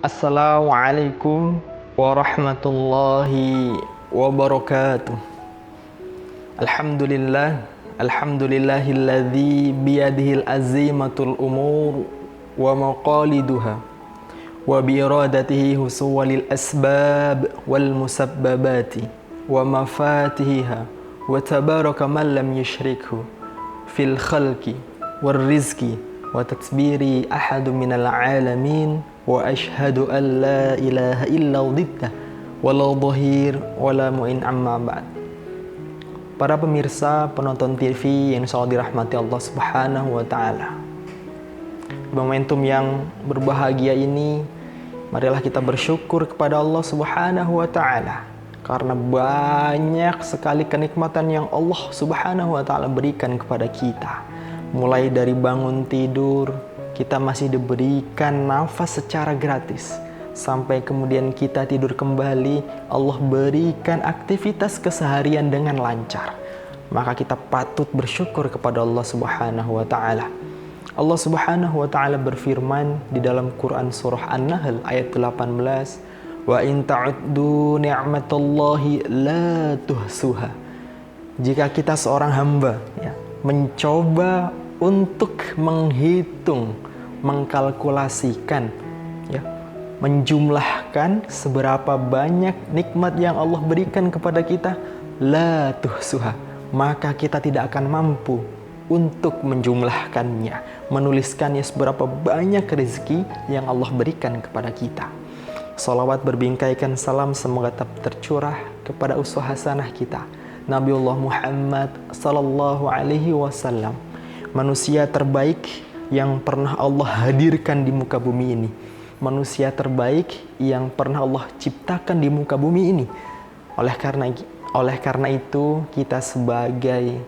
Assalamualaikum warahmatullahi wabarakatuh. Alhamdulillahilladzi biyadihil azimatul umur wa maqaliduha wa bi iradatihi husuwalil asbab wal musabbabati wa mafatihiha wa tabaraka man lam yushrikhu fil khalqi war rizqi wa tatbiri ahadu minal alamin wa ashhadu an la ilaha illa dhiddah wala dhahir wala mu'in amma ba'd. Para pemirsa penonton TV yang insyaallah dirahmati Allah Subhanahu wa taala. Momentum yang berbahagia ini, marilah kita bersyukur kepada Allah Subhanahu wa taala karena banyak sekali kenikmatan yang Allah Subhanahu wa taala berikan kepada kita. Mulai dari bangun tidur, kita masih diberikan nafas secara gratis. Sampai kemudian kita tidur kembali, Allah berikan aktivitas keseharian dengan lancar. Maka kita patut bersyukur kepada Allah Subhanahu wa taala. Allah Subhanahu wa taala berfirman di dalam Quran surah An-Nahl ayat 18, "Wa in ta'uddu ni'matallahi la tuhsuha." Jika kita seorang hamba mencoba untuk menghitung, mengkalkulasikan, menjumlahkan seberapa banyak nikmat yang Allah berikan kepada kita, la tuhsuha, maka kita tidak akan mampu untuk menjumlahkannya, menuliskannya seberapa banyak rezeki yang Allah berikan kepada kita. Salawat berbingkaikan salam semoga tetap tercurah kepada uswah hasanah kita, Nabiullah Muhammad sallallahu alaihi wasallam, manusia terbaik yang pernah Allah hadirkan di muka bumi ini, manusia terbaik yang pernah Allah ciptakan di muka bumi ini. Oleh karena itu, kita sebagai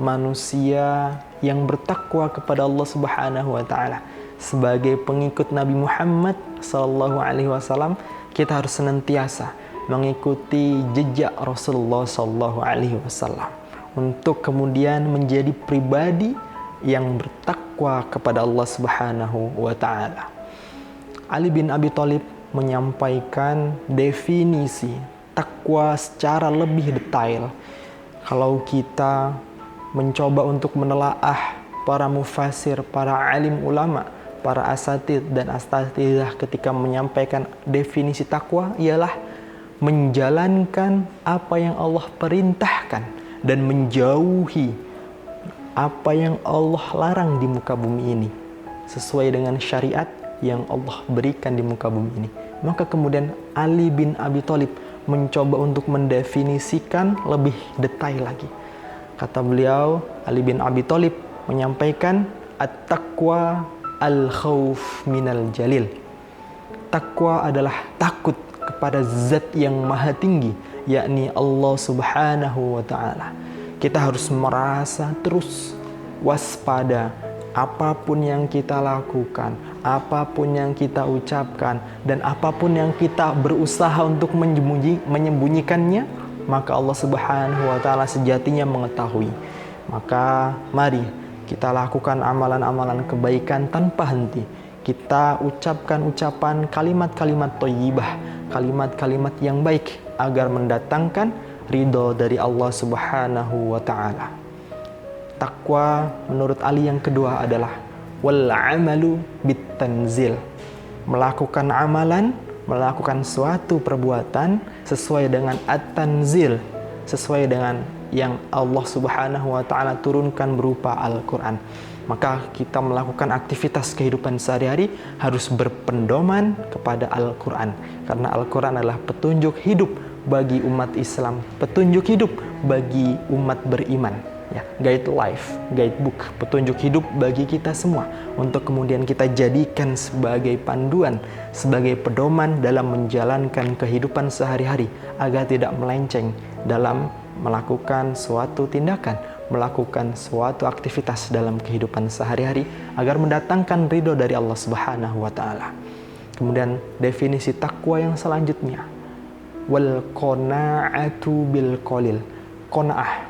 manusia yang bertakwa kepada Allah Subhanahu wa taala, sebagai pengikut Nabi Muhammad sallallahu alaihi wasallam, kita harus senantiasa mengikuti jejak Rasulullah sallallahu alaihi wasallam untuk kemudian menjadi pribadi yang bertakwa kepada Allah Subhanahu wa taala. Ali bin Abi Thalib menyampaikan definisi takwa secara lebih detail. Kalau kita mencoba untuk menelaah para mufassir, para alim ulama, para asatid dan astatidah ketika menyampaikan definisi takwa ialah menjalankan apa yang Allah perintahkan dan menjauhi apa yang Allah larang di muka bumi ini sesuai dengan syariat yang Allah berikan di muka bumi ini. Maka kemudian Ali bin Abi Thalib mencoba untuk mendefinisikan lebih detail lagi. Kata beliau, Ali bin Abi Thalib menyampaikan at-taqwa al-khauf minal jalil. Takwa adalah takut kepada zat yang maha tinggi, yakni Allah Subhanahu wa taala. Kita harus merasa terus waspada apapun yang kita lakukan, apapun yang kita ucapkan, dan apapun yang kita berusaha untuk menyembunyikannya, maka Allah Subhanahu wa taala sejatinya mengetahui. Maka mari kita lakukan amalan-amalan kebaikan tanpa henti. Kita ucapkan ucapan kalimat-kalimat thayyibah, kalimat-kalimat yang baik agar mendatangkan ridho dari Allah Subhanahu wa taala. Takwa menurut Ali yang kedua adalah wal amalu bitanzil. Melakukan amalan, melakukan suatu perbuatan sesuai dengan at-tanzil, sesuai dengan yang Allah Subhanahu wa taala turunkan berupa Al-Qur'an. Maka kita melakukan aktivitas kehidupan sehari-hari harus berpedoman kepada Al-Qur'an, karena Al-Qur'an adalah petunjuk hidup bagi umat Islam, petunjuk hidup bagi umat beriman. Guide life, guide book, petunjuk hidup bagi kita semua untuk kemudian kita jadikan sebagai panduan, sebagai pedoman dalam menjalankan kehidupan sehari-hari agar tidak melenceng dalam melakukan suatu tindakan, melakukan suatu aktivitas dalam kehidupan sehari-hari agar mendatangkan ridho dari Allah Subhanahu wa taala. Kemudian definisi takwa yang selanjutnya, wal qanaa'atu bil qalil. Qanaah,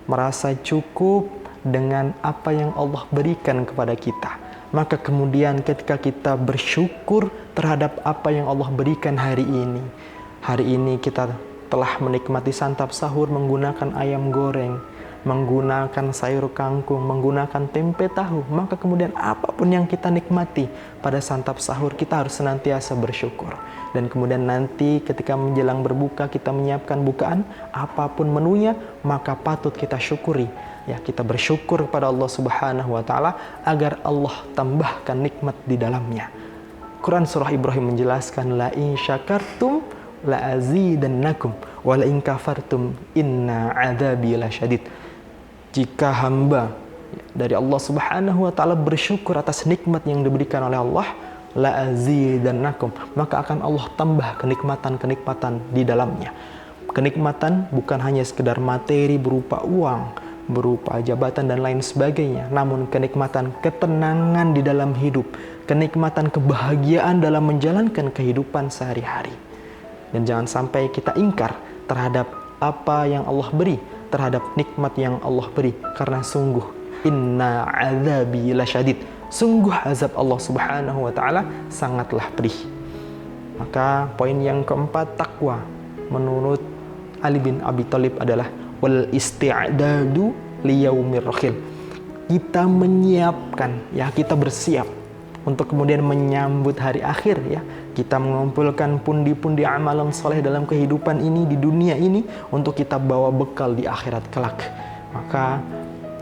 merasa cukup dengan apa yang Allah berikan kepada kita, Maka kemudian ketika kita bersyukur terhadap apa yang Allah berikan hari ini kita telah menikmati santap sahur menggunakan ayam goreng, menggunakan sayur kangkung, menggunakan tempe tahu, maka kemudian apapun yang kita nikmati pada santap sahur, kita harus senantiasa bersyukur. Dan kemudian nanti ketika menjelang berbuka, kita menyiapkan bukaan, apapun menunya, maka patut kita syukuri. Ya, kita bersyukur kepada Allah Subhanahu wa taala agar Allah tambahkan nikmat di dalamnya. Quran surah Ibrahim menjelaskan, la in syakartum la azidannakum wa la in kafartum inna adzabi lasyadid. Jika hamba dari Allah Subhanahu wa taala bersyukur atas nikmat yang diberikan oleh Allah, la azidannakum, maka akan Allah tambah kenikmatan-kenikmatan di dalamnya. Kenikmatan bukan hanya sekedar materi berupa uang, berupa jabatan dan lain sebagainya, namun kenikmatan ketenangan di dalam hidup, kenikmatan kebahagiaan dalam menjalankan kehidupan sehari-hari. Dan jangan sampai kita ingkar terhadap apa yang Allah beri, terhadap nikmat yang Allah beri, karena sungguh inna azabi lasyadid, sungguh azab Allah Subhanahu wa taala sangatlah pedih. Maka poin yang keempat, takwa menurut Ali bin Abi Thalib adalah wal isti'dadu liyaumir rakhil. Kita menyiapkan, ya, kita bersiap untuk kemudian menyambut hari akhir, ya. Kita mengumpulkan pundi-pundi amalan soleh dalam kehidupan ini, di dunia ini, untuk kita bawa bekal di akhirat kelak. Maka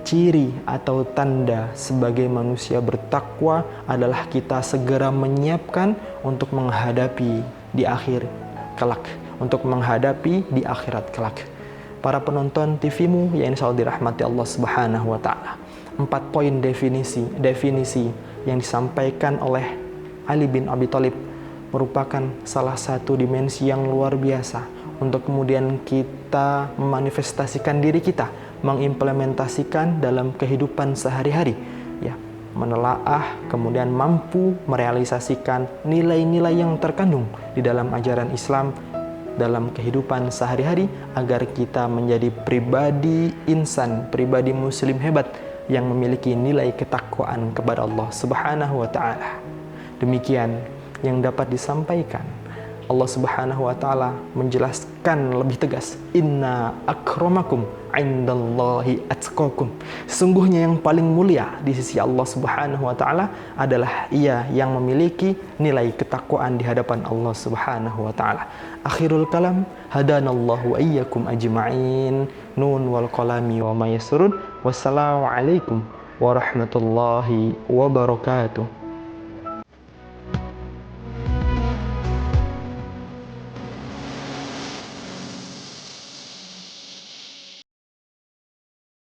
ciri atau tanda sebagai manusia bertakwa adalah kita segera menyiapkan untuk menghadapi di akhir kelak, untuk menghadapi di akhirat kelak. Para penonton TV-mu yang insya Allah dirahmati Allah Subhanahu wa taala. 4 poin definisi yang disampaikan oleh Ali bin Abi Thalib merupakan salah satu dimensi yang luar biasa untuk kemudian kita memanifestasikan diri kita, mengimplementasikan dalam kehidupan sehari-hari, ya, menelaah kemudian mampu merealisasikan nilai-nilai yang terkandung di dalam ajaran Islam dalam kehidupan sehari-hari agar kita menjadi pribadi insan, pribadi muslim hebat yang memiliki nilai ketakwaan kepada Allah Subhanahu wa taala. Demikian yang dapat disampaikan. Allah Subhanahu wa taala menjelaskan lebih tegas, inna akramakum indallahi atqakum. Sesungguhnya yang paling mulia di sisi Allah Subhanahu wa taala adalah ia yang memiliki nilai ketakwaan di hadapan Allah Subhanahu wa taala. Akhirul kalam, hadanallahu wa iyyakum ajma'in. Nun wal qalami wa ma yasrun. Wassalamualaikum warahmatullahi wabarakatuh.